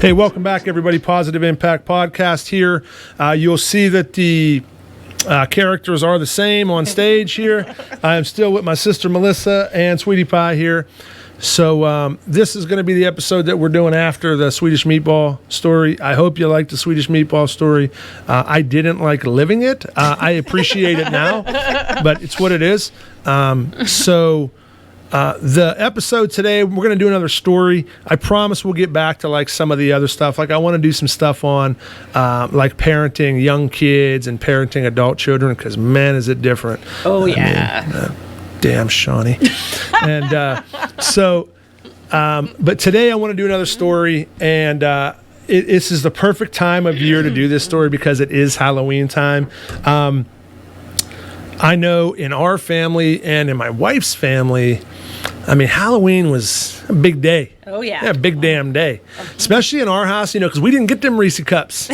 Hey, welcome back, everybody. Positive Impact Podcast here. You'll see that the characters are the same on stage here. I am still with my sister Melissa and Sweetie Pie here. So this is going to be the episode that we're doing after the Swedish meatball story. I hope you like the Swedish meatball story. I didn't like living it. I appreciate it now, but it's what it is. The episode today, we're going to do another story. I promise we'll get back to like some of the other stuff. Like I want to do some stuff on like parenting young kids and parenting adult children, because man, is it different. Oh, yeah. Damn, Shawnee. And but today I want to do another story, and this is the perfect time of year to do this story because it is Halloween time. I know in our family and in my wife's family, I mean, Halloween was a big day. Oh, yeah. Yeah, a big damn day. Especially in our house, because we didn't get them Reese cups.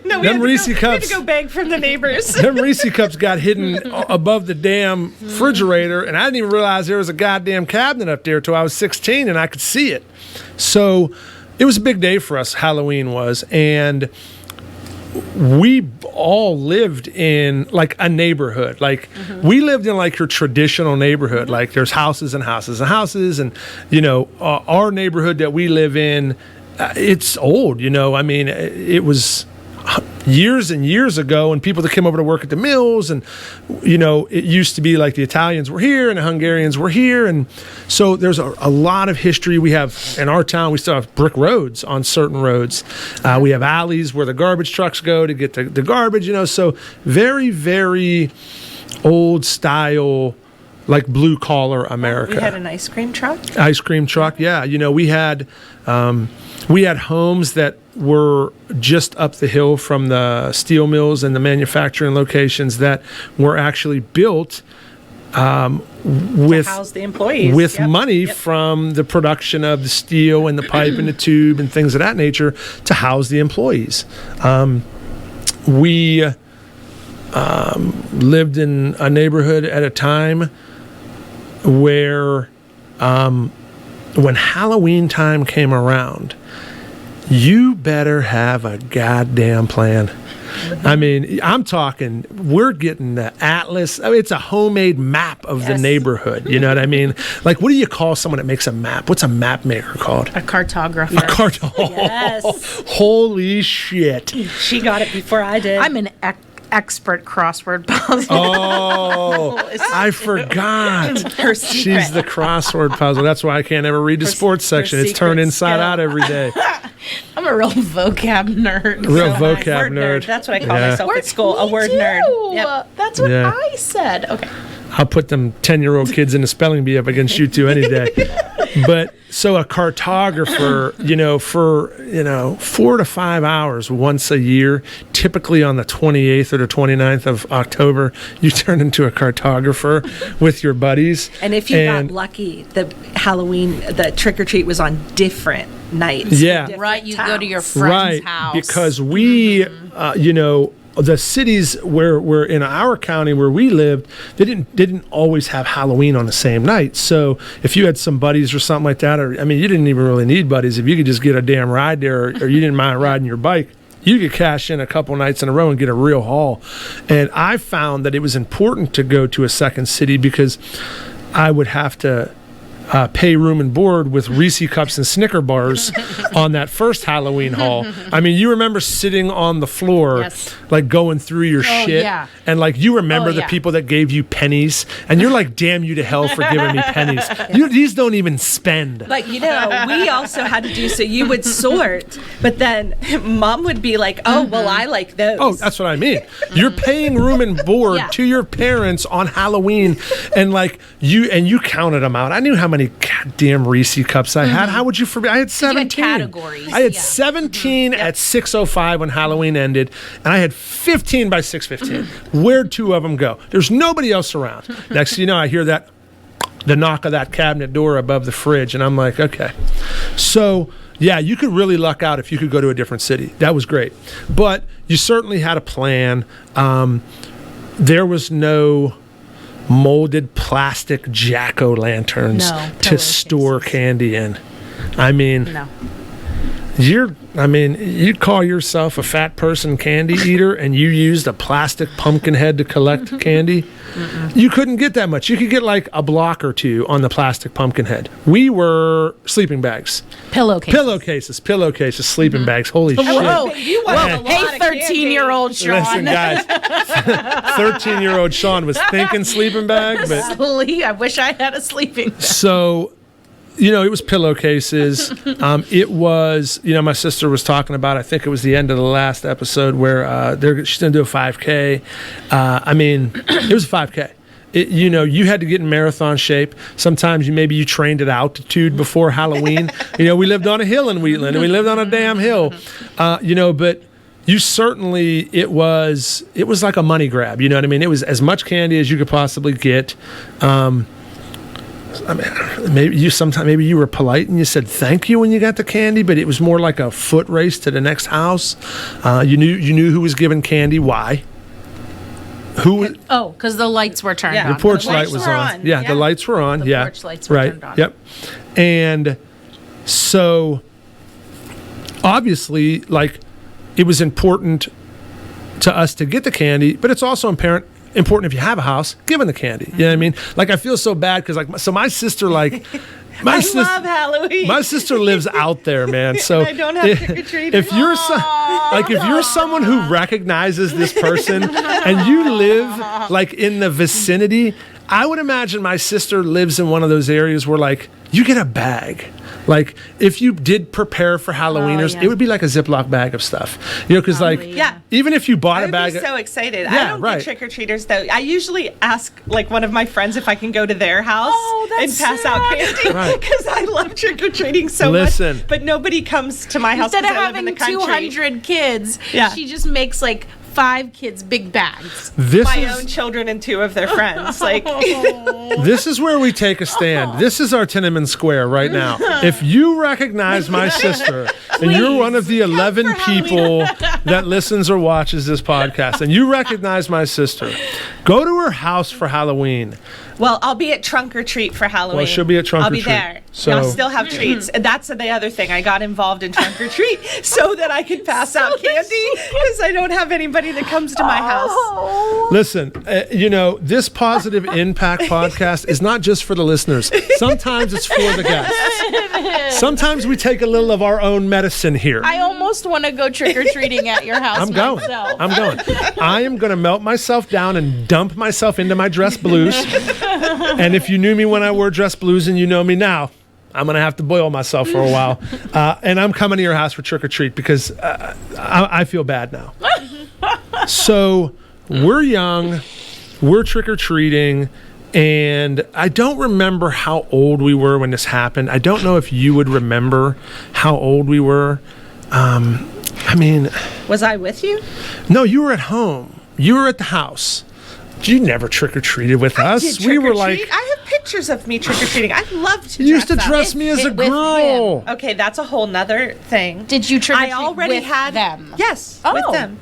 No, we had to go beg from the neighbors. Them Reese cups got hidden above the damn refrigerator, and I didn't even realize there was a goddamn cabinet up there till I was 16, and I could see it. So it was a big day for us, Halloween was, and we all lived in like a neighborhood. Like we lived in like your traditional neighborhood. Like there's houses and houses and houses, and our neighborhood that we live in, it's old. I mean, it was years and years ago, and people that came over to work at the mills, and it used to be like the Italians were here and the Hungarians were here, and so there's a lot of history. We have in our town, we still have brick roads on certain roads. We have alleys where the garbage trucks go to get the garbage, so very, very old style, like blue collar America. We had an ice cream truck. Ice cream truck, yeah. We had homes that were just up the hill from the steel mills and the manufacturing locations that were actually built with house the employees, with money from the production of the steel and the pipe and the tube and things of that nature to house the employees. We lived in a neighborhood at a time where when Halloween time came around, you better have a goddamn plan. I mean, I'm talking, we're getting the atlas. I mean, it's a homemade map of the neighborhood. You know what I mean? Like, what do you call someone that makes a map? What's a map maker called? A cartographer. Yes. Holy shit. She got it before I did. I'm an expert crossword puzzle. Oh, I forgot. Her secret. She's the crossword puzzle. That's why I can't ever read the sports section. It's turned inside out every day. I'm a real vocab nerd. Vocab nerd. That's what I call myself at school. A word nerd. Yep. That's what I said. Okay. I'll put them 10-year-old kids in the spelling bee up against you two any day. But so a cartographer, for 4 to 5 hours once a year, typically on the 28th or the 29th of October, you turn into a cartographer with your buddies. And if you got lucky, the Halloween, the trick or treat was on different nights. Yeah. Right. You go to your friend's house. Because we, the cities where in our county where we lived, they didn't always have Halloween on the same night. So if you had some buddies or something like that, or you didn't even really need buddies. If you could just get a damn ride there, or you didn't mind riding your bike, you could cash in a couple nights in a row and get a real haul. And I found that it was important to go to a second city because I would have to pay room and board with Reese cups and Snicker bars on that first Halloween haul. I mean, you remember sitting on the floor, like going through your shit, and like you remember the people that gave you pennies, and you're like, "Damn you to hell for giving me pennies." These don't even spend. Like we also had to do so. You would sort, but then Mom would be like, "Oh, well, I like those." Oh, that's what I mean. You're paying room and board to your parents on Halloween, and like you counted them out. I knew how many goddamn Reese cups I had. How would you forget? I had 17. You had categories. I had 17 at 6:05 when Halloween ended, and I had 15 by 6:15. Where'd two of them go? There's nobody else around. Next thing you know, I hear the knock of that cabinet door above the fridge, and I'm like, okay. So, yeah, you could really luck out if you could go to a different city. That was great. But you certainly had a plan. There was no molded plastic jack-o'-lanterns to store candy in. I mean, you call yourself a fat person candy eater and you used a plastic pumpkin head to collect candy. You couldn't get that much. You could get like a block or two on the plastic pumpkin head. We were sleeping bags. Pillowcases, sleeping bags. Holy shit. Whoa. You want a lot Hey, of candy. 13-year-old Sean. Listen, guys, 13-year-old Sean was thinking sleeping bag, but I wish I had a sleeping bag. so, it was pillowcases. It was, my sister was talking about, I think it was the end of the last episode where she's going to do a 5K. It was a 5K. You had to get in marathon shape. Sometimes maybe you trained at altitude before Halloween. We lived on a hill in Wheatland, and we lived on a damn hill. But you certainly, it was like a money grab. You know what I mean? It was as much candy as you could possibly get. Maybe you were polite and you said thank you when you got the candy, but it was more like a foot race to the next house. You knew who was giving candy. Why? Who? Oh, because the lights were turned on. The porch light was on. Yeah, the lights were on. The porch lights were turned on. Yep. And so, obviously, like, it was important to us to get the candy, but it's also important if you have a house, giving the candy. You know what I mean? Like, I feel so bad because, like, so my sister, like, I love Halloween. My sister lives out there, man. So I don't have trick-or-treaters. If you're someone who recognizes this person and you live like in the vicinity, I would imagine my sister lives in one of those areas where like you get a bag. Like, if you did prepare for Halloweeners, it would be like a Ziploc bag of stuff. Because, even if you bought a bag... I would be so excited. I don't get trick-or-treaters, though. I usually ask, like, one of my friends if I can go to their house and pass out candy. Because I love trick-or-treating so much. But nobody comes to my house instead of I live in the having country. 200 kids, she just makes, like, 5 kids big bags. My own children and 2 of their friends. Like, this is where we take a stand. This is our Tiananmen Square right now. If you recognize my sister and you're one of the 11 people that listens or watches this podcast and you recognize my sister, go to her house for Halloween. Well, I'll be at Trunk or Treat for Halloween. Well, she'll be at Trunk or Treat. I'll be there. So I'll still have treats. And that's the other thing. I got involved in Trunk or Treat so that I could pass out candy because I don't have anybody that comes to my house. Listen, this Positive Impact podcast is not just for the listeners. Sometimes it's for the guests. Sometimes we take a little of our own medicine here. I almost want to go trick-or-treating at your house I'm going. I am going to melt myself down and dump myself into my dress blues. And if you knew me when I wore dress blues and you know me now, I'm going to have to boil myself for a while. And I'm coming to your house for trick-or-treat because I feel bad now. So we're young, we're trick-or-treating, and I don't remember how old we were when this happened. I don't know if you would remember how old we were. Was I with you? No, you were at home. You were at the house. You never trick-or-treated with us. We were like... I have pictures of me trick-or-treating. I love to You used to dress me as a girl. Okay, that's a whole nother thing. Did you trick-or-treat I already had them? Yes, with them.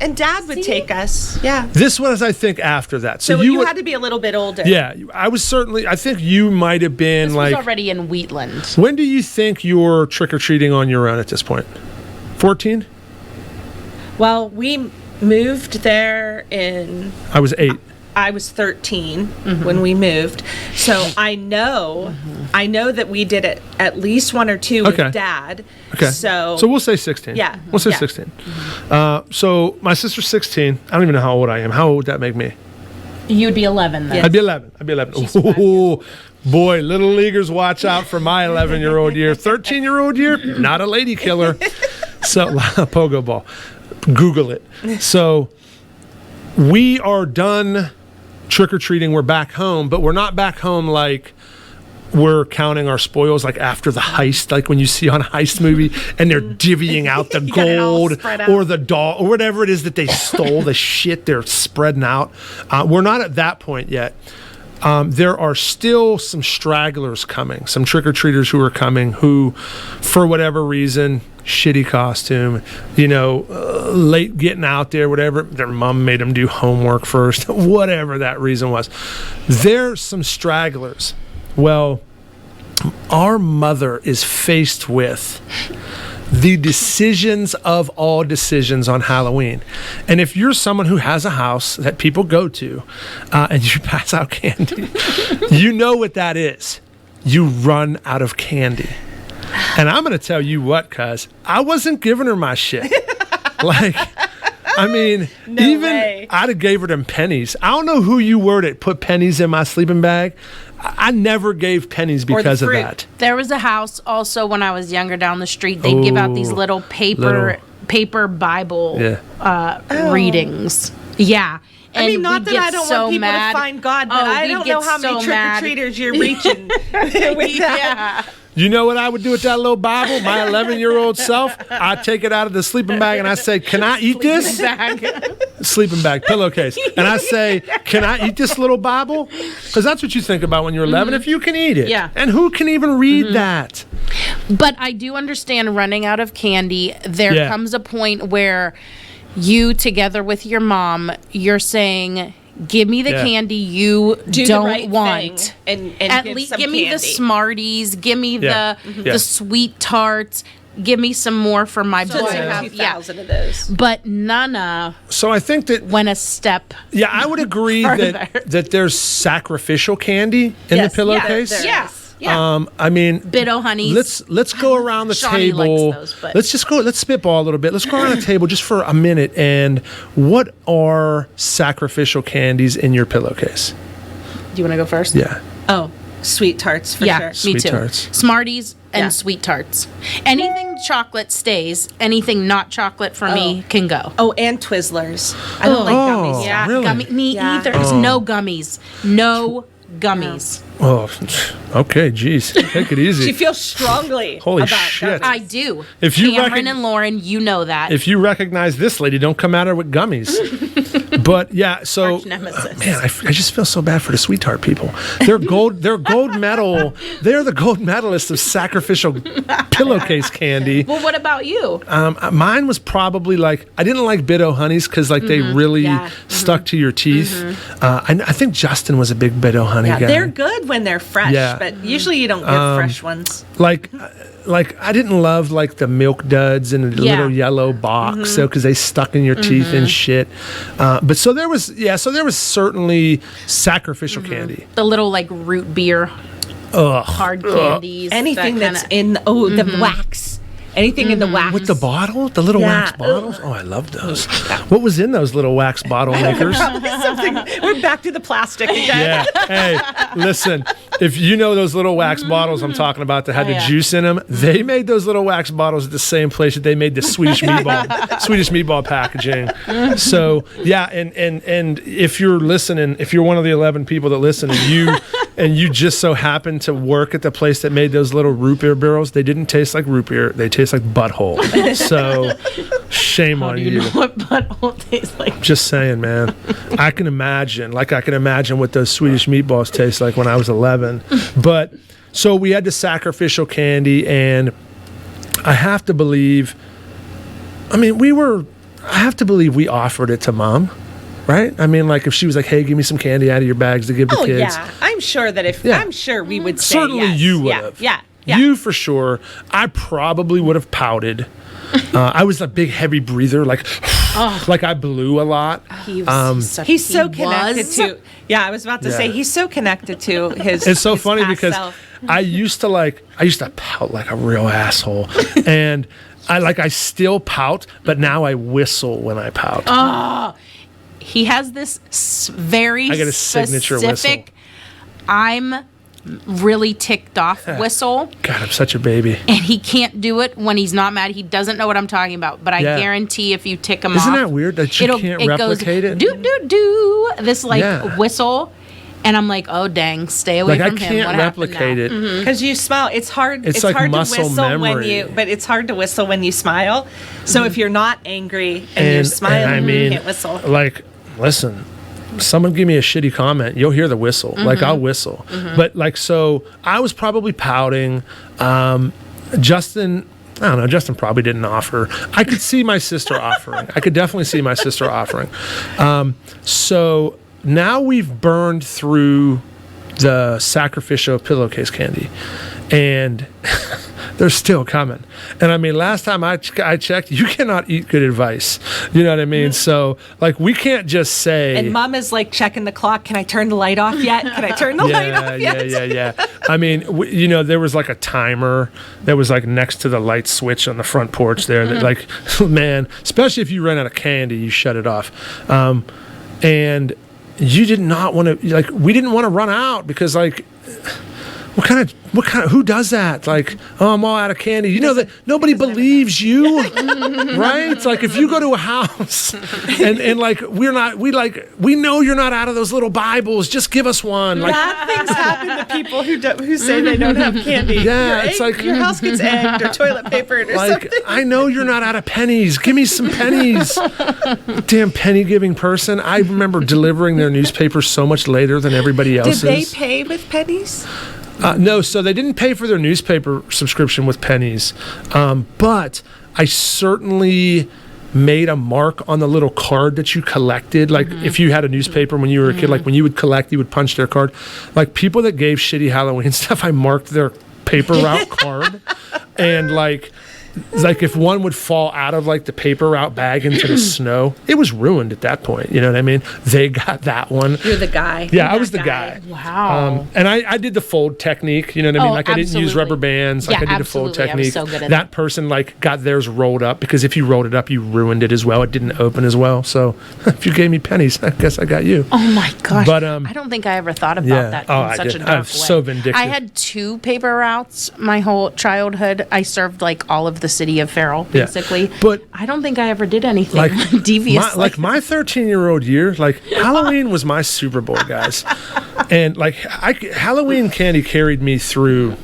And Dad would take us. Yeah. This was, I think, after that. So you had to be a little bit older. Yeah, I was certainly... I think you might have been this like... was already in Wheatland. When do you think you're trick-or-treating on your own at this point? 14? Well, we moved there in... I was 8. I was 13 when we moved. So I know that we did it at least 1 or 2 with Dad. Okay. So we'll say 16. Yeah. We'll say 16. So my sister's 16. I don't even know how old I am. How old would that make me? You'd be 11 then. I'd be 11. Oh, boy, little leaguers, watch out for my 11-year-old year. 13-year-old year, not a lady killer. So, pogo ball. Google it. So we are done trick-or-treating. We're back home, but we're not back home like we're counting our spoils like after the heist, like when you see on a heist movie and they're divvying out the gold or the doll or whatever it is that they stole, the shit they're spreading out. We're not at that point yet. There are still some stragglers coming, some trick-or-treaters who are coming who, for whatever reason, shitty costume, late getting out there, whatever, their mom made them do homework first, whatever that reason was. There's some stragglers. Well, our mother is faced with the decisions of all decisions on Halloween. And if you're someone who has a house that people go to and you pass out candy, you know what that is. You run out of candy. And I'm going to tell you what, cuz I wasn't giving her my shit. Like, I mean, I'd have gave her them pennies. I don't know who you were that put pennies in my sleeping bag. I never gave pennies because of that. There was a house also when I was younger down the street. They'd give out these little paper Bible readings. Yeah. And I mean, not that I don't want people to find God, but I don't know how many trick-or-treaters you're reaching with that. You know what I would do with that little Bible? My 11-year-old self, I'd take it out of the sleeping bag and I say, can I eat this? Sleeping bag, pillowcase. And I say, can I eat this little Bible? Because that's what you think about when you're 11, if you can eat it. Yeah. And who can even read that? But I do understand running out of candy. There comes a point where you, together with your mom, you're saying, give me the candy you don't want. And at least give me the Smarties. Give me the sweet tarts. Give me some more for my boy. So 2,000 of those. But Nana. So I think that went a step. Yeah, I would agree that there's sacrificial candy in the pillowcase. Yes. Yeah. I mean, Bit-O Honeys. Let's go around the table. Likes those, let's spitball a little bit. Let's go around the table just for a minute. And what are sacrificial candies in your pillowcase? Do you want to go first? Yeah. Oh, sweet tarts for sure. Sweet Me too. Tarts. Smarties and sweet tarts. Anything chocolate stays. Anything not chocolate for me can go. Oh, and Twizzlers. I don't like gummies. Yeah, really? Me either. There's no gummies. No gummies. Oh, okay, geez. Take it easy. She feels strongly Holy about shit. I do. If you Cameron and Lauren, you know that. If you recognize this lady, don't come at her with gummies. But yeah, so man, I just feel so bad for the sweet tart people. They're gold medal. They're the gold medalists of sacrificial pillowcase candy. Well, what about you? Mine was probably like, I didn't like Bit-O Honeys because like they really stuck to your teeth. I think Justin was a big Bit-O Honey guy. They're good when they're fresh, but usually you don't give fresh ones. Like I didn't love like the Milk Duds in a little yellow box, so because they stuck in your teeth and shit. But so there was certainly sacrificial candy. The little like root beer, hard candies, anything that's in the wax. Anything in the wax. With the bottle? The little wax bottles? Oh, I love those. What was in those little wax bottle makers? We're back to the plastic again. Yeah. Hey, listen, if you know those little wax bottles I'm talking about that had the juice in them, they made those little wax bottles at the same place that they made the Swedish meatball packaging. So, yeah, and if you're listening, if you're one of the 11 people that listen and you just so happen to work at the place that made those little root beer barrels, they didn't taste like root beer. They taste like butthole. So shame on you. You know what butthole tastes like? Just saying, man. I can imagine what those Swedish meatballs taste like when I was 11. But so we had the sacrificial candy, and I have to believe we offered it to Mom. Right? I mean, like if she was like, "Hey, give me some candy out of your bags to give the kids." Yeah, I'm sure that I'm sure we would say certainly yes. You would have. Yeah. You for sure. I probably would have pouted. I was a big heavy breather, like I blew a lot. He's so connected to. Yeah, I was about to say he's so connected to his. It's so his funny because self. I used to pout like a real asshole, and I still pout, but now I whistle when I pout. Oh, he has this very I get a signature specific. Whistle. I'm really ticked off whistle. God, I'm such a baby. And he can't do it when he's not mad. He doesn't know what I'm talking about. But I guarantee if you tick him off. Isn't that weird that you can't replicate it? Do, do, do. This whistle. And I'm like, oh, dang, stay away from him. I can't replicate it. Because you smile. It's hard. It's like hard muscle to whistle memory. but it's hard to whistle when you smile. So if you're not angry and you're smiling, you can't whistle. Like, listen, someone give me a shitty comment, you'll hear the whistle. Like I'll whistle. But so I was probably pouting. Justin probably didn't offer. I could see my sister offering. I could definitely see my sister offering. So now we've burned through the sacrificial pillowcase candy, and they're still coming. And I mean, last time I checked, you cannot eat good advice. You know what I mean? So, like, we can't just say. And Mom is like checking the clock. Can I turn the light off yet? Can I turn the light off yet? Yeah. I mean, there was like a timer that was like next to the light switch on the front porch there. That, like, man, especially if you ran out of candy, you shut it off. And you did not want to, like, we didn't want to run out because, like, what kind of, who does that? Like, oh, I'm all out of candy. You know that nobody believes you, right? It's like if you go to a house and like, we know you're not out of those little Bibles. Just give us one. Like, bad things happen to people who say they don't have candy. Yeah, it's like your house gets egged or toilet papered or something. I know you're not out of pennies. Give me some pennies. Damn penny giving person. I remember delivering their newspaper so much later than everybody else's. Did they pay with pennies? No, so they didn't pay for their newspaper subscription with pennies, but I certainly made a mark on the little card that you collected. Like if you had a newspaper when you were a kid, like when you would collect, you would punch their card. Like people that gave shitty Halloween stuff, I marked their paper route card, and like if one would fall out of like the paper route bag into the snow, it was ruined at that point. You know what I mean? They got that one. You're the guy. Yeah, I was the guy. Wow. And I did the fold technique. You know what I mean? Like I didn't use rubber bands. Like I did the fold technique. I was so good at that person like got theirs rolled up because if you rolled it up, you ruined it as well. It didn't open as well. So if you gave me pennies, I guess I got you. Oh my gosh. But I don't think I ever thought about that in such a dark way. So vindictive. I had 2 paper routes my whole childhood. I served like all of the city of Farrell. Basically, but I don't think I ever did anything like devious. My 13-year-old year, like Halloween was my Super Bowl, guys, and like Halloween candy carried me through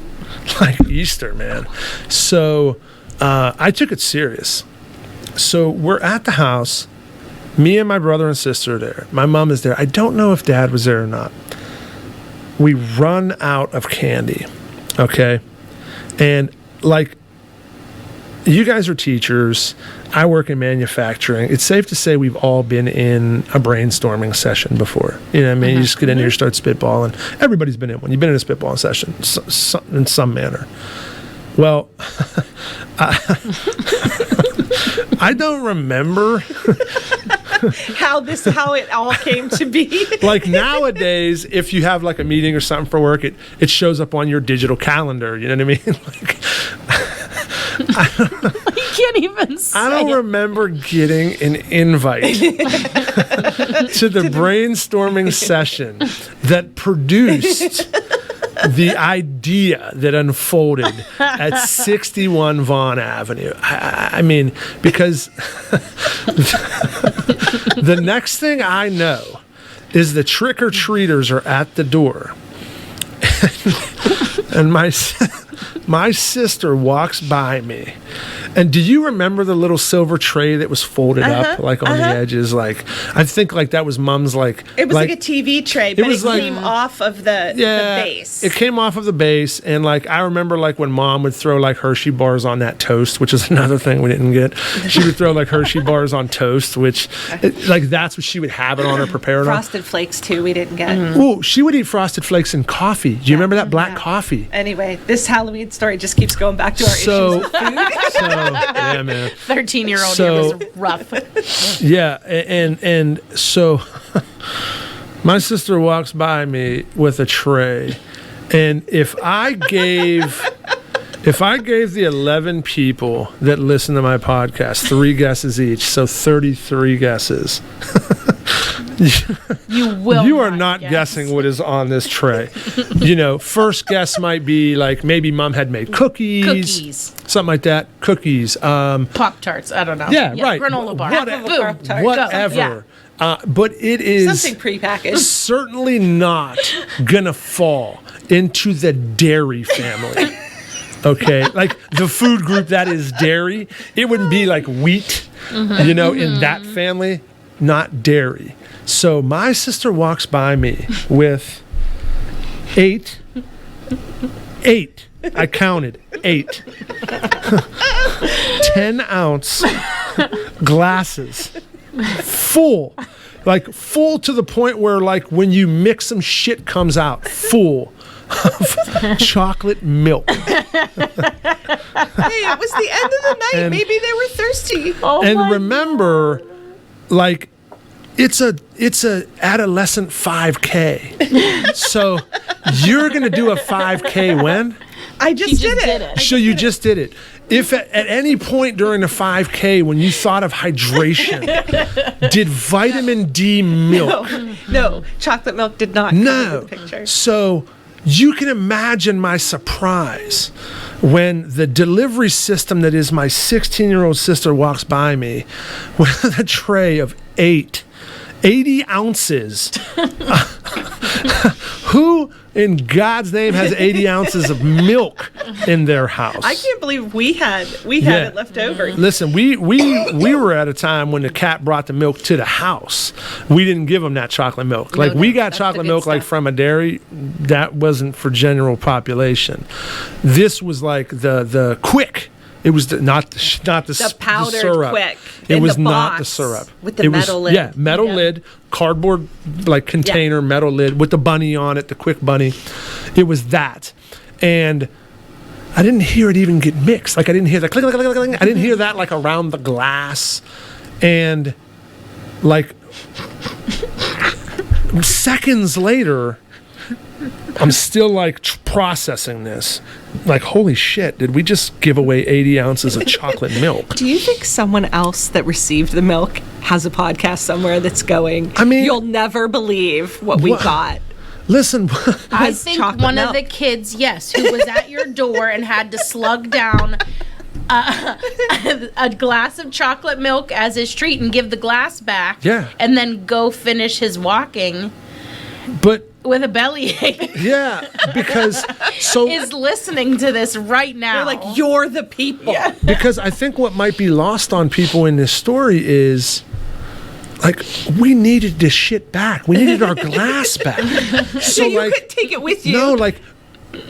like Easter, man. So I took it serious. So we're at the house, me and my brother and sister are there. My mom is there. I don't know if Dad was there or not. We run out of candy, okay, and like. You guys are teachers. I work in manufacturing. It's safe to say we've all been in a brainstorming session before. You know what I mean? You just get in here, start spitballing. Everybody's been in one. You've been in a spitballing session in some manner. Well, I don't remember how it all came to be. Like nowadays, if you have like a meeting or something for work, it shows up on your digital calendar. You know what I mean? Like, you can't even say I don't remember getting an invite to the brainstorming session that produced the idea that unfolded at 61 Vaughn Avenue. I mean, because the next thing I know is the trick-or-treaters are at the door. And my sister walks by me. And do you remember the little silver tray that was folded up like on the edges? Like I think like that was Mom's like it was like a TV tray, but it came off of the base. It came off of the base, and like I remember like when Mom would throw like Hershey bars on that toast, which is another thing we didn't get. She would throw like Hershey bars on toast, which like that's what she would have it on or prepare it on. Frosted Flakes too, we didn't get. Oh, she would eat Frosted Flakes in coffee. Do you remember that black coffee? Anyway, this Halloween story just keeps going back to our issues with food. Yeah, man. 13-year-old year was rough. Yeah, and so my sister walks by me with a tray, and if I gave the 11 people that listen to my podcast 3 guesses each, so 33 guesses. You are not guessing what is on this tray. You know, first guess might be like maybe Mom had made cookies, something like that. Cookies, Pop-Tarts. I don't know. Yeah, right. Granola bar. Whatever. But it is something prepackaged. Certainly not gonna fall into the dairy family. Okay, like the food group that is dairy, it wouldn't be like wheat, you know, in that family, not dairy. So my sister walks by me with 8, I counted 8, 10-ounce glasses, full to the point where like when you mix them, shit comes out, full of chocolate milk. Hey, it was the end of the night. And maybe they were thirsty. And remember, like, it's a adolescent 5K. So you're going to do a 5K when? I just did it. So you just did it. If at any point during the 5K when you thought of hydration, did vitamin D milk? No, chocolate milk did not come into the picture. So you can imagine my surprise when the delivery system that is my 16-year-old sister walks by me with a tray of 80 ounces. Who in God's name has 80 ounces of milk in their house? I can't believe we had it left over. Listen, we were at a time when the cat brought the milk to the house. We didn't give them that chocolate milk. Like, we got chocolate milk like from a dairy. That wasn't for general population. This was like the quick. It was not the powdered syrup. Quick. It was not the syrup. With the metal lid. Yeah, metal lid, cardboard like container, metal lid with the bunny on it, the quick bunny. It was that. And I didn't hear it even get mixed. Like, I didn't hear that click, click, click, click. I didn't hear that like around the glass. And like seconds later, I'm still like processing this. Like, holy shit, did we just give away 80 ounces of chocolate milk? Do you think someone else that received the milk has a podcast somewhere that's going, I mean, you'll never believe what we got? Listen, I think one of the kids, who was at your door and had to slug down a glass of chocolate milk as his treat and give the glass back. Yeah. And then go finish his walking. But with a bellyache. Yeah, because is listening to this right now. They're like, you're the people. Yeah. Because I think what might be lost on people in this story is, like, we needed this shit back. We needed our glass back. So you could take it with you. No, like,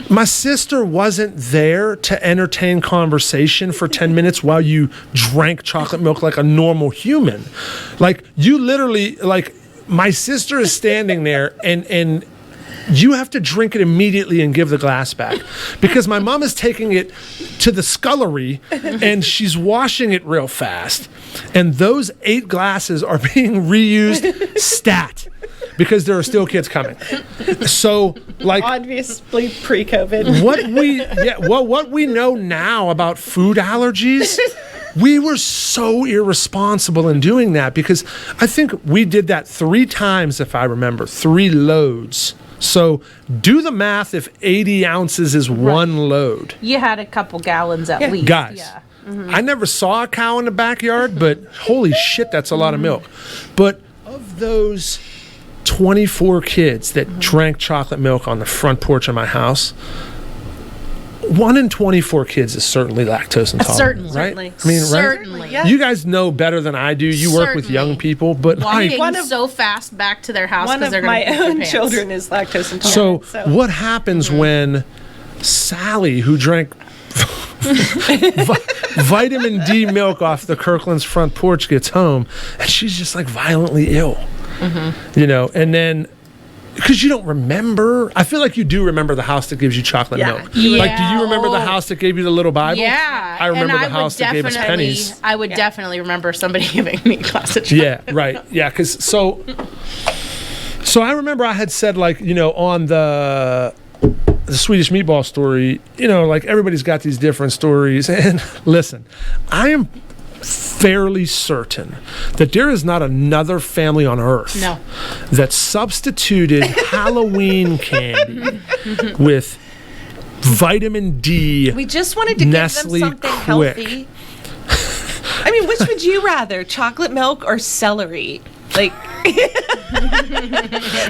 my sister wasn't there to entertain conversation for 10 minutes while you drank chocolate milk like a normal human. Like, you literally, like, my sister is standing there and you have to drink it immediately and give the glass back because my mom is taking it to the scullery and she's washing it real fast. And those 8 glasses are being reused stat because there are still kids coming. So, like, obviously pre-COVID. What we know now about food allergies, we were so irresponsible in doing that because I think we did that 3 times, if I remember, 3 loads. So do the math if 80 ounces is one load. You had a couple gallons at least. Guys, I never saw a cow in the backyard, but holy shit, that's a lot of milk. But of those 24 kids that drank chocolate milk on the front porch of my house, 1 in 24 kids is certainly lactose intolerant, right? I mean, certainly. Right? Yeah. You guys know better than I do. You work with young people, but walking so fast back to their house because they're going to my own children is lactose intolerant. So what happens when Sally, who drank vitamin D milk off the Kirkland's front porch, gets home and she's just like violently ill, you know, and then. Because you don't remember. I feel like you do remember the house that gives you chocolate milk. Yeah. Like, do you remember the house that gave you the little Bible? Yeah. I remember the house that gave us pennies. I would definitely remember somebody giving me a glass of chocolate. Yeah, right. Yeah, because so I remember I had said, like, you know, on the Swedish meatball story, you know, like, everybody's got these different stories. And listen, I am fairly certain that there is not another family on earth that substituted Halloween candy with vitamin D. We just wanted to Nestle give them something healthy. I mean, which would you rather, chocolate milk or celery? Like, I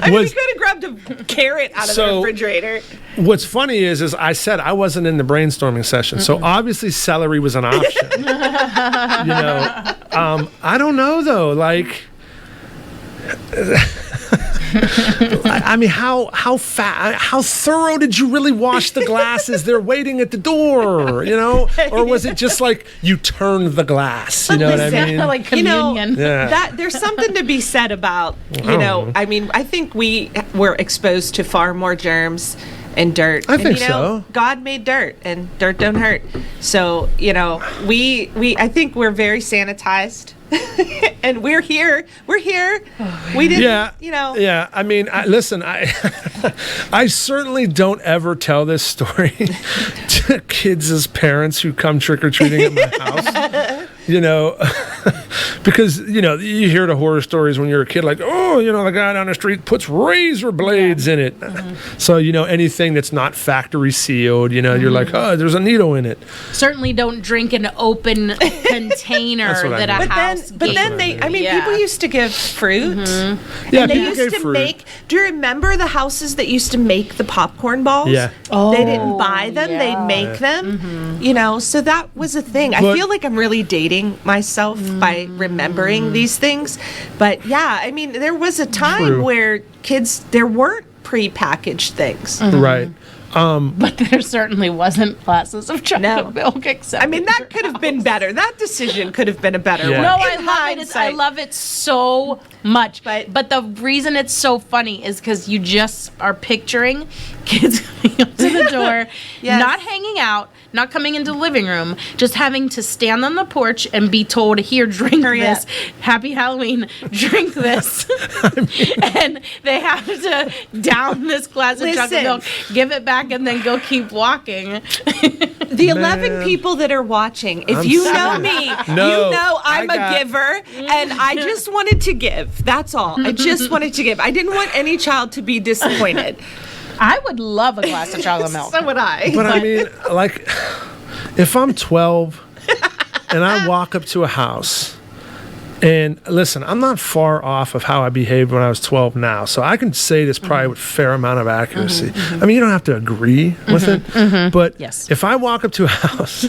mean, we could have grabbed a carrot out of the refrigerator. What's funny is I said I wasn't in the brainstorming session, so obviously celery was an option. You know, I don't know though. Like, I mean, how thorough did you really wash the glasses? They're waiting at the door, you know, or was it just like you turned the glass? You know what I mean? Like communion. You know, that there's something to be said about, you know, I mean, I think we were exposed to far more germs and dirt. I think so. God made dirt, and dirt don't hurt. So I think we're very sanitized. And we're here. We didn't, Yeah, I mean, listen, I certainly don't ever tell this story to kids as parents who come trick-or-treating at my house. Because, you hear the horror stories when you're a kid, like, the guy down the street puts razor blades in it. Mm-hmm. So, anything that's not factory sealed, you're like, there's a needle in it. Certainly don't drink an open container that a house But then people used to give fruit. Mm-hmm. Yeah, and they used to make, do you remember the houses that used to make the popcorn balls? Yeah. They didn't buy them, they'd make them. Mm-hmm. So that was a thing. I feel like I'm really dating myself by remembering these things. But there was a time where there weren't prepackaged things. Mm-hmm. Right. But there certainly wasn't glasses of chocolate milk. Except that could have been better. That decision could have been a better one. No, I love it. I love it so much. But the reason it's so funny is because you just are picturing kids coming up to the door, not hanging out, not coming into the living room, just having to stand on the porch and be told, here, drink this. Happy Halloween, drink this. And they have to down this glass of chocolate milk, give it back, and then go keep walking. The 11 people that are watching, if you know me, you know I'm a giver, and I just wanted to give. That's all. I just wanted to give. I didn't want any child to be disappointed. I would love a glass of chocolate milk. So would I. But I mean, like, if I'm 12 and I walk up to a house, and listen, I'm not far off of how I behaved when I was 12 now, so I can say this probably with a fair amount of accuracy. I mean, you don't have to agree with it, but if I walk up to a house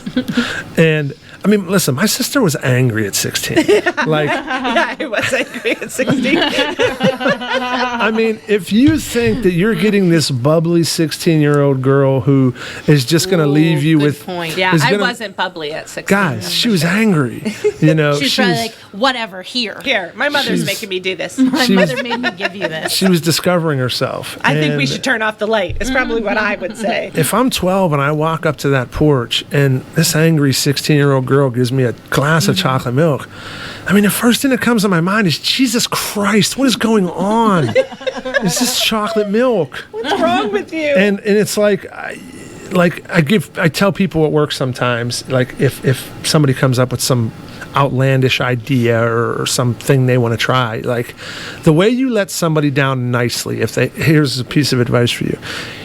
and listen, my sister was angry at 16. I was angry at 16. I mean, if you think that you're getting this bubbly 16-year-old girl who is just going to leave you with... point. Yeah, I wasn't bubbly at 16. Guys, she was angry. She's probably like, whatever, here. Here, my mother's making me do this. My mother made me give you this. She was discovering herself. I think we should turn off the light, is probably what I would say. If I'm 12 and I walk up to that porch and this angry 16-year-old girl gives me a glass of chocolate milk, the first thing that comes to my mind is, Jesus Christ, what is going on? Is this chocolate milk? What's wrong with you? And it's like I tell people at work sometimes, like if somebody comes up with some outlandish idea or something they want to try, like the way you let somebody down nicely, here's a piece of advice for you.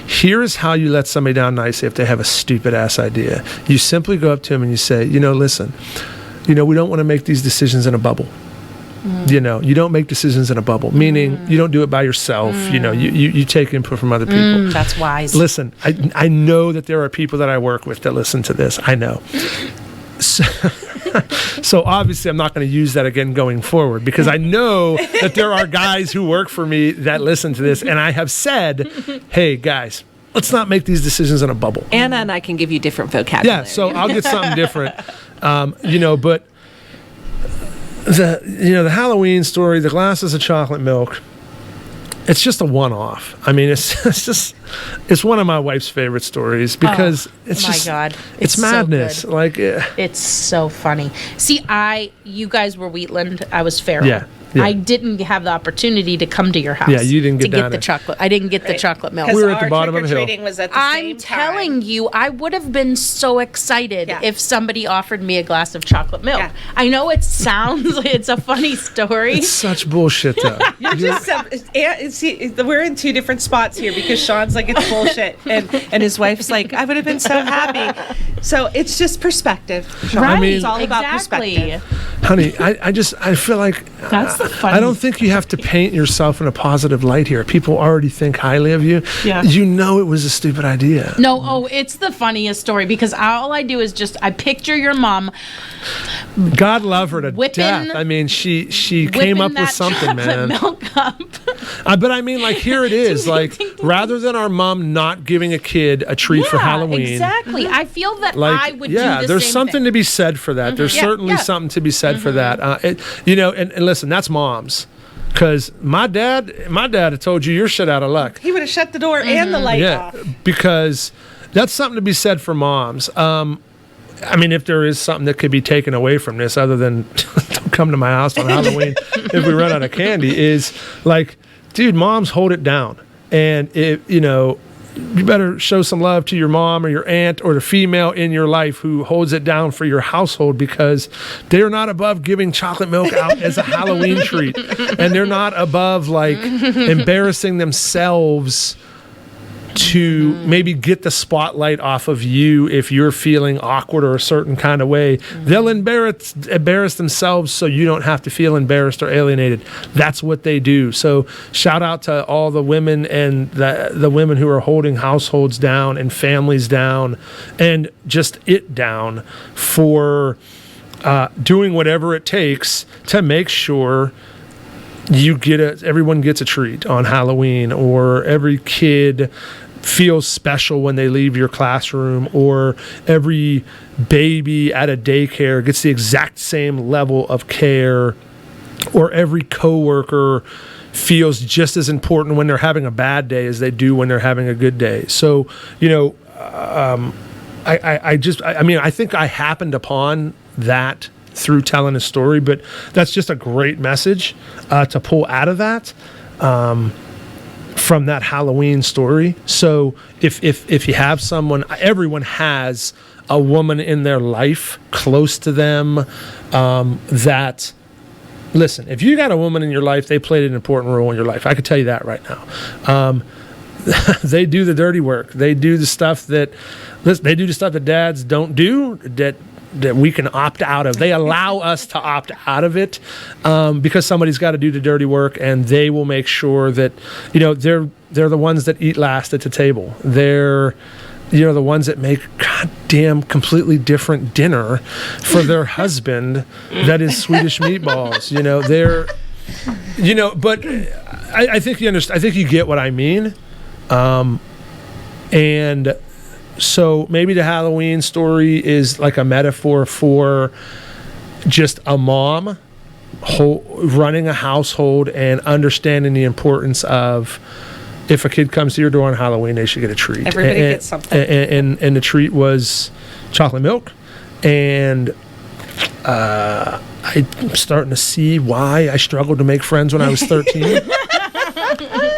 Here is how you let somebody down nicely if they have a stupid ass idea. You simply go up to them and you say, listen, we don't want to make these decisions in a bubble. You don't make decisions in a bubble, meaning you don't do it by yourself. You take input from other people. That's wise. Listen, I know that there are people that I work with that listen to this. I know. So obviously I'm not going to use that again going forward, because I know that there are guys who work for me that listen to this, and I have said, hey guys, let's not make these decisions in a bubble. Anna and I can give you different vocabulary. Yeah, so I'll get something different. But the Halloween story, the glasses of chocolate milk, it's just a one-off. It's one of my wife's favorite stories because it's madness. So it's so funny. See, you guys were Wheatland. I was Farrell. Yeah. I didn't have the opportunity to come to your house. Yeah, you didn't get the chocolate. I didn't get the chocolate milk. We were at the bottom of the hill. Was at the I'm telling you, I would have been so excited if somebody offered me a glass of chocolate milk. Yeah. I know it sounds it's a funny story. It's such bullshit, though. We're in two different spots here, because Sean's like, it's bullshit, and his wife's like, I would have been so happy. So it's just perspective, Sean. Right. It's all about perspective. Honey, I feel like that's the funny. I don't think you have to paint yourself in a positive light here. People already think highly of you. Yeah. It was a stupid idea. No, it's the funniest story, because all I do is I picture your mom. God love her to death. She came up with something, man. Milk up. But here it is. Rather than our mom not giving a kid a treat for Halloween. Exactly. I feel that I would do the same there's something thing. To be said for that. There's certainly something to be said for that. And listen, that's moms. Because my dad had told you you're shit out of luck. He would have shut the door and the light off. Because that's something to be said for moms. I mean, if there is something that could be taken away from this, other than don't come to my house on Halloween if we run out of candy, is like, dude, moms, hold it down. And you better show some love to your mom or your aunt or the female in your life who holds it down for your household, because they're not above giving chocolate milk out as a Halloween treat. And they're not above like embarrassing themselves to maybe get the spotlight off of you if you're feeling awkward or a certain kind of way. They'll embarrass themselves so you don't have to feel embarrassed or alienated. That's what they do. So shout out to all the women and the women who are holding households down and families down and just it down for doing whatever it takes to make sure everyone gets a treat on Halloween, or every kid feels special when they leave your classroom, or every baby at a daycare gets the exact same level of care, or every coworker feels just as important when they're having a bad day as they do when they're having a good day. So, I think I happened upon that through telling a story, but that's just a great message to pull out of that from that Halloween story. So if you have someone, everyone has a woman in their life close to them that, listen, if you got a woman in your life, they played an important role in your life. I can tell you that right now. They do the dirty work. They do the stuff that dads don't do, that we can opt out of. They allow us to opt out of it because somebody's got to do the dirty work, and they will make sure that they're the ones that eat last at the table. They're the ones that make goddamn completely different dinner for their husband that is Swedish meatballs. But I think you understand. I think you get what I mean. And so maybe the Halloween story is like a metaphor for just a mom running a household and understanding the importance of, if a kid comes to your door on Halloween, they should get a treat. Everybody gets something. And the treat was chocolate milk. And I'm starting to see why I struggled to make friends when I was 13.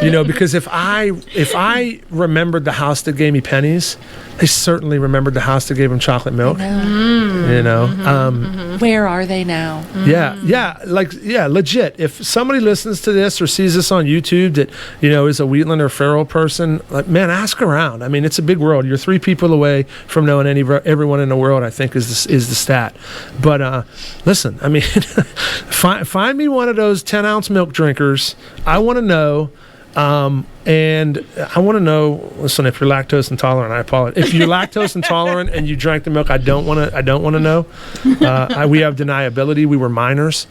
Because if I remembered the house that gave me pennies, they certainly remembered the house that gave them chocolate milk. Where are they now? Legit. If somebody listens to this or sees this on YouTube that is a Wheatland or Farrell person, like, man, ask around. I mean, it's a big world. You're 3 people away from knowing everyone in the world, I think, is the stat. But listen, I mean, find me one of those 10-ounce milk drinkers. I want to know. And I want to know. Listen, if you're lactose intolerant, I apologize. If you're lactose intolerant and you drank the milk, I don't want to know. We have deniability. We were minors,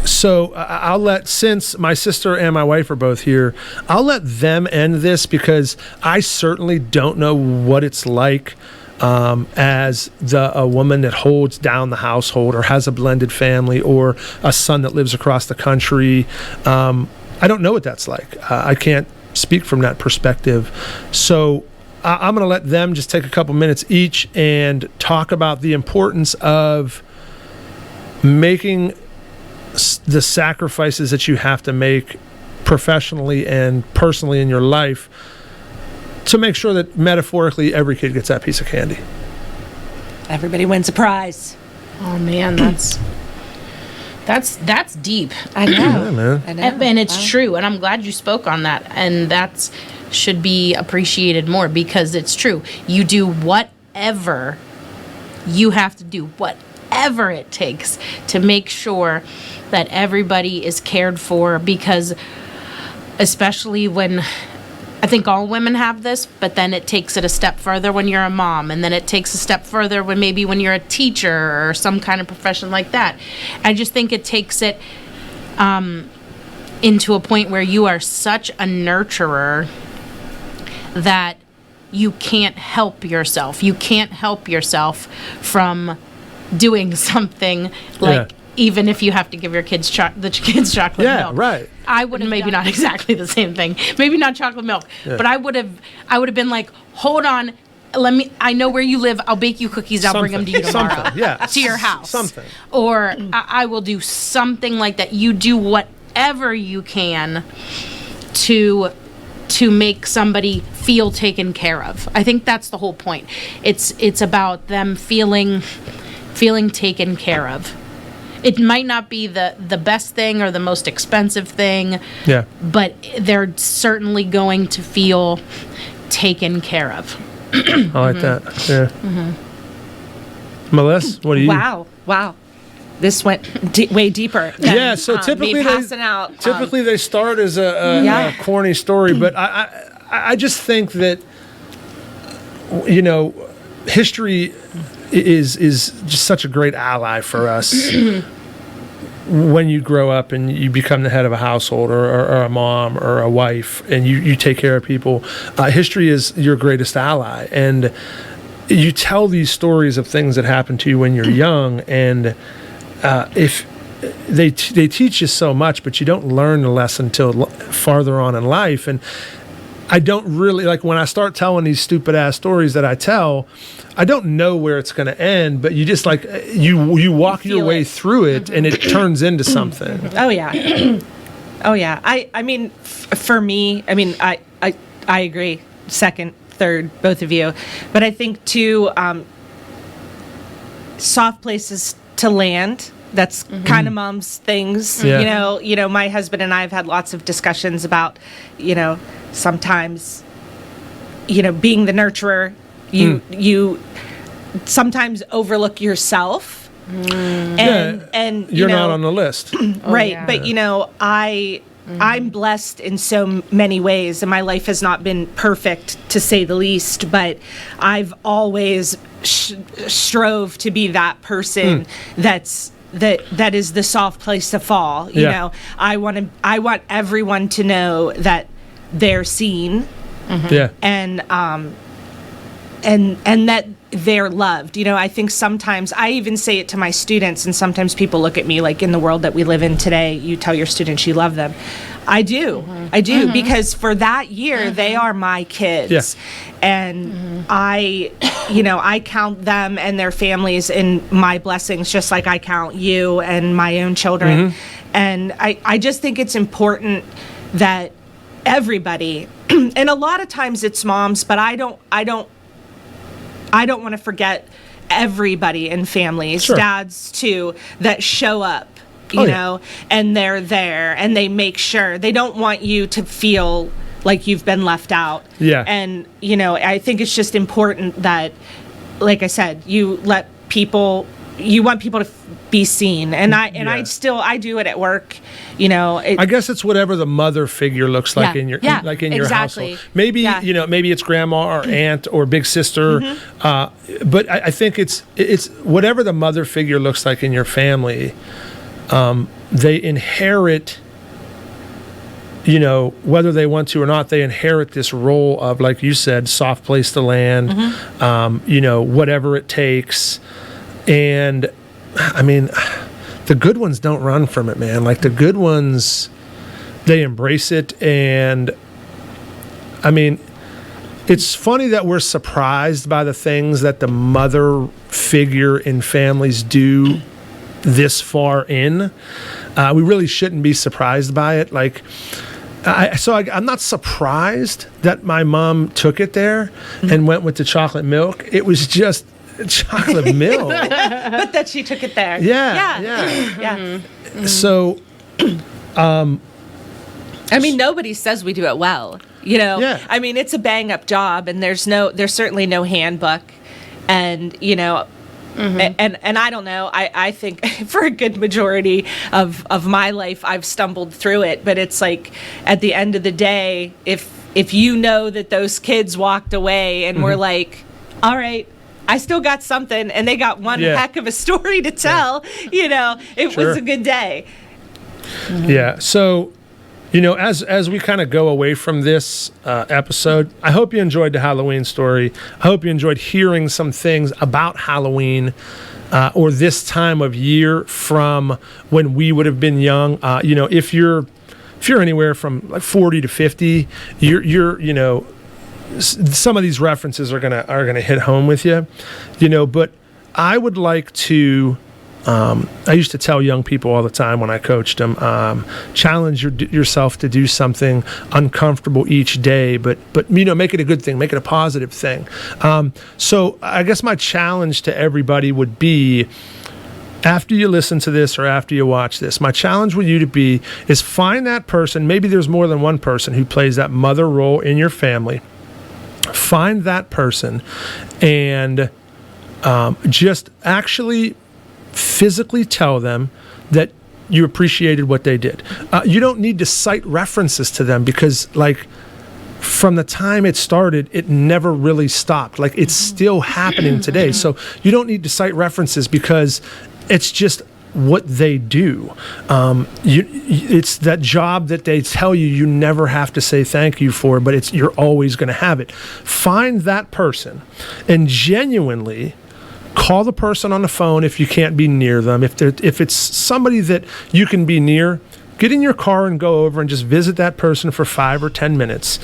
So since my sister and my wife are both here, I'll let them end this, because I certainly don't know what it's like as a woman that holds down the household or has a blended family or a son that lives across the country. I don't know what that's like. I can't speak from that perspective. So I'm going to let them just take a couple minutes each and talk about the importance of making the sacrifices that you have to make professionally and personally in your life to make sure that metaphorically every kid gets that piece of candy. Everybody wins a prize. Oh man, that's deep. I know. Yeah, man. I know. And it's true, and I'm glad you spoke on that. And that's should be appreciated more, because it's true. You do whatever you have to do, whatever it takes to make sure that everybody is cared for, because especially when I think all women have this, but then it takes it a step further when you're a mom, and then it takes a step further when you're a teacher or some kind of profession like that. I just think it takes it into a point where you are such a nurturer that you can't help yourself. You can't help yourself from doing something like. Even if you have to give your kids the kids chocolate milk. Yeah, right. I would have maybe not exactly the same thing. Maybe not chocolate milk, but I would have been like, hold on, I know where you live. I'll bake you cookies. I'll bring them to you tomorrow. To your house. Something. Or I will do something like that. You do whatever you can to make somebody feel taken care of. I think that's the whole point. It's about them feeling taken care of. It might not be the best thing or the most expensive thing, but they're certainly going to feel taken care of. I like that. Yeah. Melissa, what do you? Wow. This went way deeper. Than, so typically they start as a corny story, but I just think that history is just such a great ally for us when you grow up and you become the head of a household or a mom or a wife and you take care of people. History is your greatest ally, and you tell these stories of things that happened to you when you're young, and if they teach you so much, but you don't learn the lesson until farther on in life. And I don't really, like, when I start telling these stupid ass stories that I tell, I don't know where it's going to end, but you just you walk your way through it and it turns into something. Oh yeah. I mean, for me, I agree. Second, third, both of you, but I think too, soft places to land. That's kind of mom's things. Yeah. My husband and I have had lots of discussions about, sometimes, being the nurturer, you sometimes overlook yourself, and you're not on the list, right? Yeah. But I'm blessed in so many ways, and my life has not been perfect, to say the least. But I've always strove to be that person that is the soft place to fall. I want everyone to know that they're seen, and that they're loved. I think sometimes I even say it to my students, and sometimes people look at me like, in the world that we live in today, you tell your students you love them. I do, because for that year they are my kids, and I count them and their families in my blessings, just like I count you and my own children. And I just think it's important that everybody, and a lot of times it's moms, but I don't want to forget everybody in families, dads too, that show up, and they're there and they make sure. They don't want you to feel like you've been left out. Yeah. And, I think it's just important that, like I said, you want people to be seen. And I do it at work. I guess it's whatever the mother figure looks like in your your household. Maybe maybe it's grandma or aunt or big sister, but I think it's whatever the mother figure looks like in your family. They inherit, whether they want to or not, they inherit this role of, like you said, soft place to land. Whatever it takes. And the good ones don't run from it, man. Like, the good ones, they embrace it. And it's funny that we're surprised by the things that the mother figure in families do this far in. We really shouldn't be surprised by it. Like, I'm not surprised that my mom took it there and went with the chocolate milk. It was just chocolate milk. But that she took it there. Yeah. So, nobody says we do it well. It's a bang up job, and there's certainly no handbook, and and I don't know. I think for a good majority of my life, I've stumbled through it. But it's like, at the end of the day, if that those kids walked away and were like, all right, I still got something, and they got one heck of a story to tell, it was a good day. Yeah. So, as we kind of go away from this episode, I hope you enjoyed the Halloween story. I hope you enjoyed hearing some things about Halloween or this time of year from when we would have been young. If you're anywhere from like 40 to 50, you're some of these references are gonna hit home with you, But I would like to. I used to tell young people all the time when I coached them, challenge yourself to do something uncomfortable each day, but make it a good thing, make it a positive thing. So I guess my challenge to everybody would be, after you listen to this or after you watch this, my challenge with you to be is find that person. Maybe there's more than one person who plays that mother role in your family. Find that person and just actually physically tell them that you appreciated what they did. You don't need to cite references to them because, from the time it started, it never really stopped. It's still happening today. So you don't need to cite references because it's just what they do. It's that job that they tell you never have to say thank you for, but you're always going to have it. Find that person and genuinely call the person on the phone if you can't be near them. If it's somebody that you can be near, get in your car and go over and just visit that person for 5 or 10 minutes.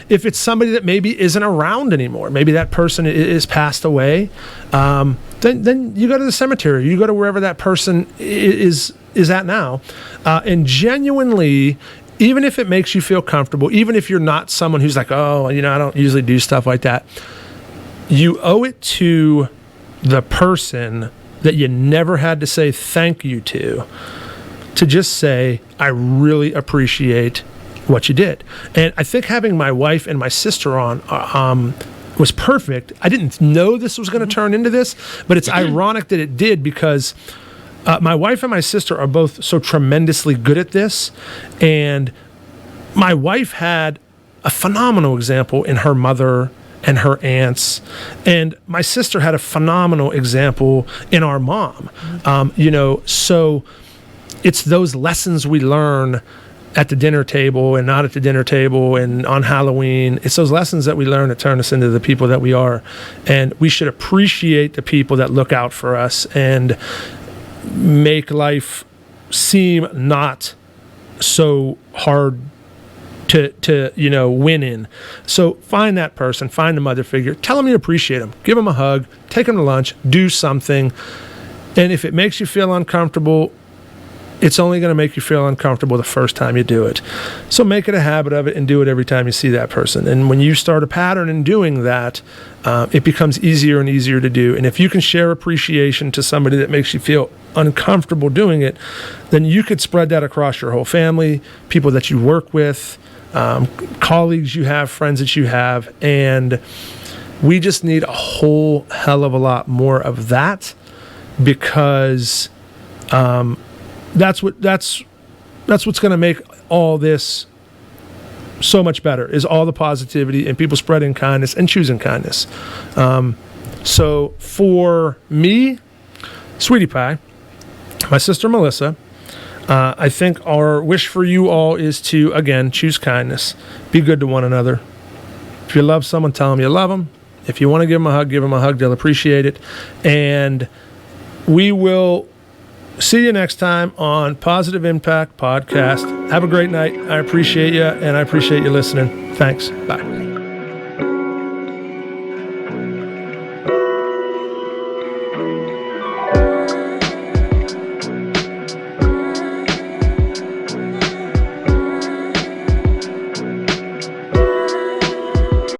If it's somebody that maybe isn't around anymore, maybe that person is passed away, then you go to the cemetery. You go to wherever that person is at now, and genuinely, even if it makes you feel comfortable, even if you're not someone who's like, I don't usually do stuff like that, you owe it to the person that you never had to say thank you to just say, I really appreciate what you did. And I think having my wife and my sister on was perfect. I didn't know this was going to turn into this, but it's ironic that it did because my wife and my sister are both so tremendously good at this. And my wife had a phenomenal example in her mother and her aunts, and my sister had a phenomenal example in our mom. So it's those lessons we learn at the dinner table and not at the dinner table and on Halloween. It's those lessons that we learn that turn us into the people that we are, and we should appreciate the people that look out for us and make life seem not so hard to win in. So find that person, find the mother figure, tell them you appreciate them, give them a hug, take them to lunch, do something. And if it makes you feel uncomfortable, it's only going to make you feel uncomfortable the first time you do it. So make it a habit of it and do it every time you see that person. And when you start a pattern in doing that, it becomes easier and easier to do. And if you can share appreciation to somebody that makes you feel uncomfortable doing it, then you could spread that across your whole family, people that you work with, colleagues you have, friends that you have. And we just need a whole hell of a lot more of that, because that's what's going to make all this so much better, is all the positivity and people spreading kindness and choosing kindness. So for me, Sweetie Pie, my sister Melissa, I think our wish for you all is to, again, choose kindness. Be good to one another. If you love someone, tell them you love them. If you want to give them a hug, give them a hug. They'll appreciate it. And we will see you next time on Positive Impact Podcast. Have a great night. I appreciate you, and I appreciate you listening. Thanks. Bye.